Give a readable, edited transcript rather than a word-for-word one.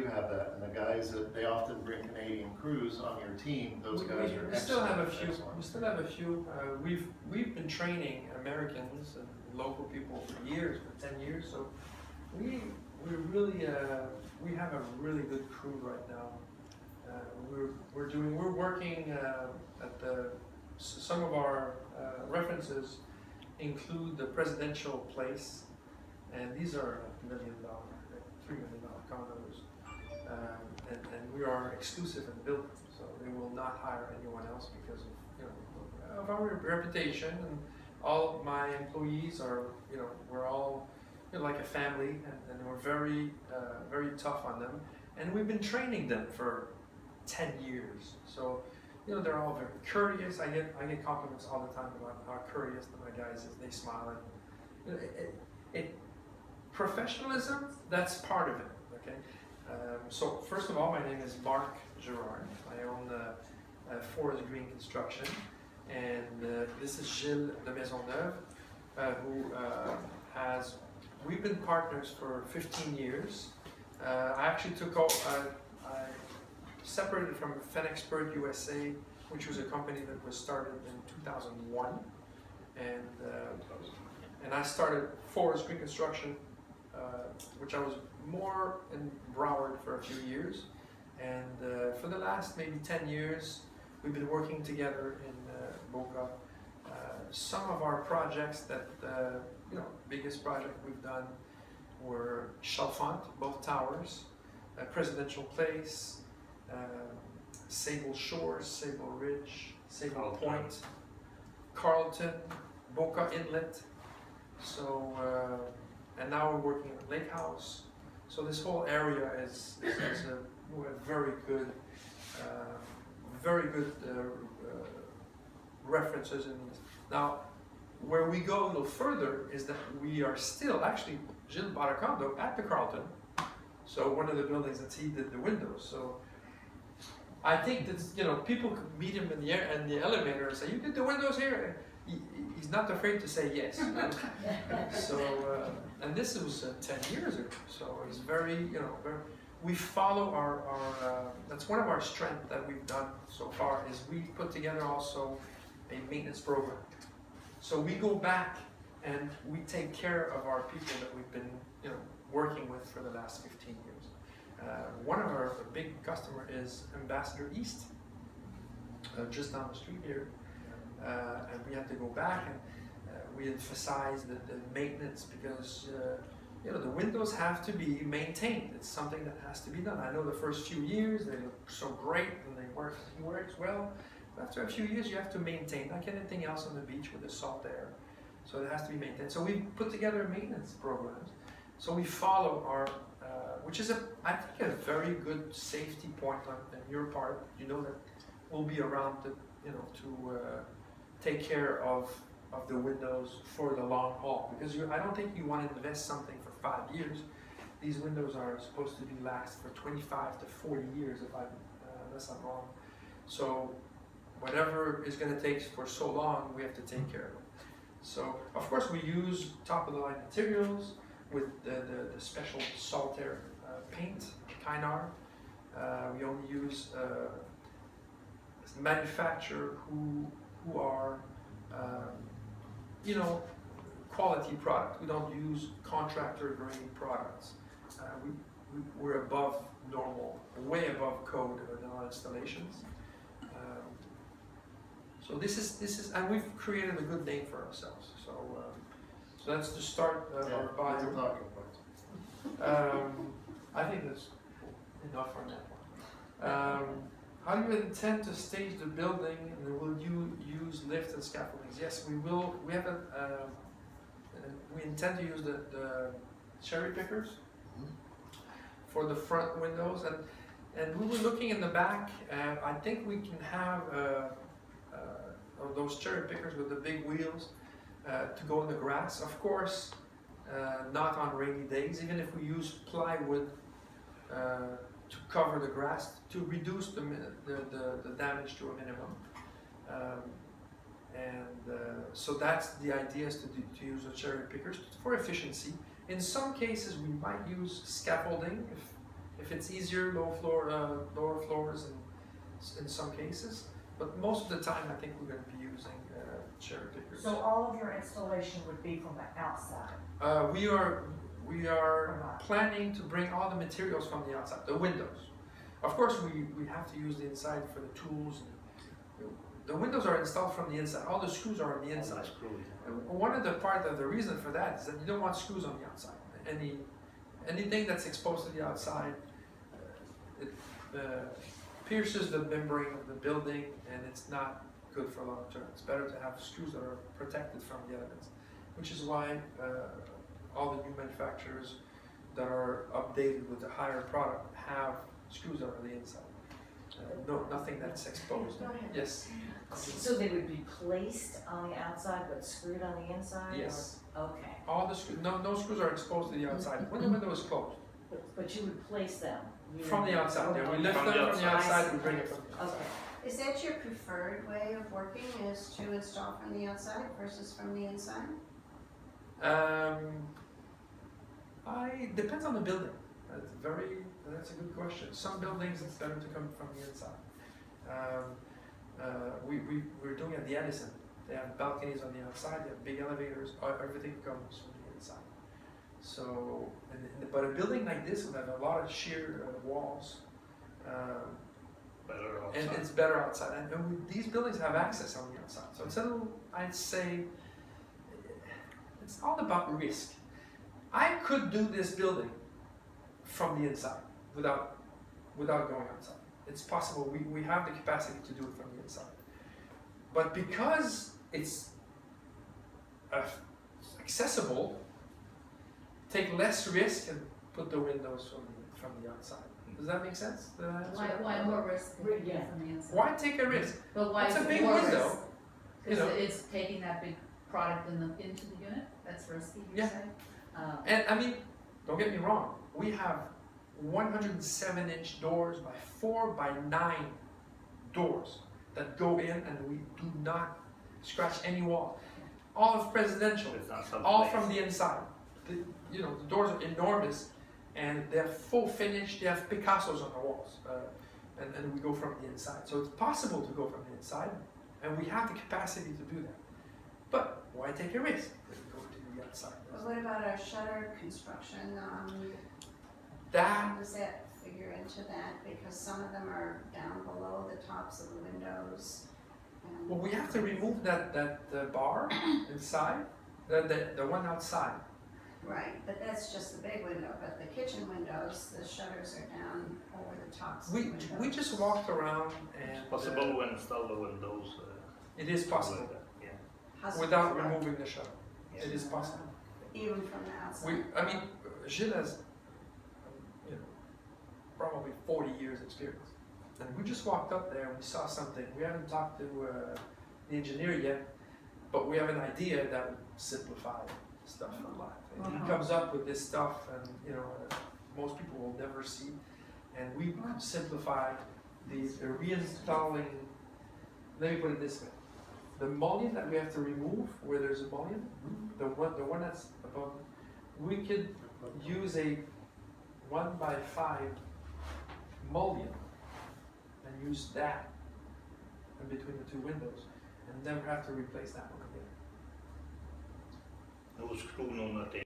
have that, and the guys that, they often bring Canadian crews on your team, those guys are We still have a few. excellent. We still have a few. We've been training Americans and local people for years, for 10 years. So we really we have a really good crew right now. We're working at the some of our references include the presidential place, and these are $1 million, $3 million condos, and we are exclusive in the building, so they will not hire anyone else because of our reputation, and all my employees are we're all like a family, and we're very very tough on them, and we've been training them for 10 years, so they're all very courteous. I get compliments all the time about how courteous my guys is. They smile, and professionalism, that's part of it. Okay, so first of all, my name is Marc Girard. I own Forest Green Construction, and this is Gilles de Maisonneuve, who we've been partners for 15 years. I actually I separated from Fenexpert USA, which was a company that was started in 2001, and I started Forest Green Construction, which I was more in Broward for a few years, and for the last maybe 10 years, we've been working together in Boca. Some of our projects that biggest project we've done were Chalfont, both towers, Presidential Place, Sable Shores, Sable Ridge, Sable Point, Carlton, Boca Inlet. So, and now we're working at Lake House. So this whole area is a very good references in these. Now, where we go a little further is that we are still, actually, Gilles bought a condo at the Carlton. So one of the buildings that he did the windows. So I think that people could meet him in the elevator and say, "You did the windows here." He's not afraid to say yes. So and this was 10 years ago. So he's very we follow our that's one of our strengths that we've done so far is we put together also a maintenance program. So we go back and we take care of our people that we've been working with for the last 15 years. One of our big customer is Ambassador East, just down the street here, and we have to go back and we emphasize the maintenance because the windows have to be maintained. It's something that has to be done. I know the first few years they look so great and they works well. But after a few years, you have to maintain, like anything else on the beach with the salt air. So it has to be maintained. So we put together maintenance programs. So we follow our, which is I think a very good safety point on your part. You know that we'll be around to take care of the windows for the long haul, because I don't think you want to invest something for 5 years. These windows are supposed to last for 25 to 40 years, unless I'm wrong. So whatever is going to take for so long, we have to take care of it. So of course we use top of the line materials with the special salt air paint, Kynar. We only use manufacturer who are quality product. We don't use contractor grade products. We're above normal, way above code in our installations. So this is, and we've created a good name for ourselves. So that's the start of our bio. talking points. I think that's enough on that one. How do you intend to stage the building, and will you use lifts and scaffoldings? Yes, we will. We have we intend to use the cherry pickers for the front windows, and we were looking in the back. I think we can have those cherry pickers with the big wheels to go in the grass. Of course, not on rainy days. Even if we use plywood to cover the grass to reduce the damage to a minimum. So that's the idea, is to use the cherry pickers for efficiency. In some cases we might use scaffolding If it's easier, lower floors in some cases, but most of the time, I think we're gonna be using cherry pickers. So all of your installation would be from the outside? We are planning to bring all the materials from the outside, the windows. Of course, we have to use the inside for the tools. The windows are installed from the inside, all the screws are on the inside. And one of the reason for that is that you don't want screws on the outside. Anything that's exposed to the outside, it pierces the membrane of the building, and it's not good for long term. It's better to have screws that are protected from the elements, which is why all the new manufacturers that are updated with the higher product have screws that are on the inside. No, nothing that's exposed. Go ahead. Yes. So they would be placed on the outside but screwed on the inside? or- Yes. Okay, All the screws, no screws are exposed to the outside when the window is closed. but you would place them? You From the would- outside, yeah, we okay. lift them from the I outside see. and bring it from the outside. Okay, Is that your preferred way of working, is to install from the outside versus from the inside? Depends on the building. That's a good question. Some buildings it's better to come from the inside. We're doing at the Edison. They have balconies on the outside, they have big elevators, everything comes from the inside. So, but a building like this would have a lot of sheer walls. Better And outside. it's better outside. These buildings have access on the outside. So it's a little, I'd say, it's all about risk. I could do this building from the inside without going outside. It's possible. We have the capacity to do it from the inside. But because it's accessible, take less risk and put the windows from the outside. Does that make sense? Did I answer that? Why more risk than Yeah. from the inside? Why take a risk? But why It's is a it big more window, risk? you know. It's taking that big product into the unit, that's risky, you Yeah. say? And I mean, don't get me wrong, we have 107-inch doors by 4x9 doors that go in, and we do not scratch any wall. All of presidential, It's not some all place. from the inside. The doors are enormous, and they're full finish. They have Picassos on the walls, and we go from the inside. So it's possible to go from the inside, and we have the capacity to do that. But why take a risk when you go to the outside? But what about our shutter construction, That how does that figure into that? Because some of them are down below the tops of the windows. and- well, we have to remove that bar inside, the one outside. Right, but that's just the big window, but the kitchen windows, the shutters are down over the tops of the windows. We just walked around and Possible to install the windows. it is possible like that, yeah. How's it without look? removing the shutter. Yeah. It is possible. Even from the outside? Gilles has, probably 40 years experience. And we just walked up there and we saw something. We haven't talked to the engineer yet, but we have an idea that would simplify stuff a lot. And he comes up with this stuff and, most people will never see. And we could simplify the reinstalling, let me put it this way. The mullion that we have to remove, where there's a mullion, the one that's above, we could use a 1x5 mullion and use that in between the two windows and never have to replace that one again. No screw, no nothing.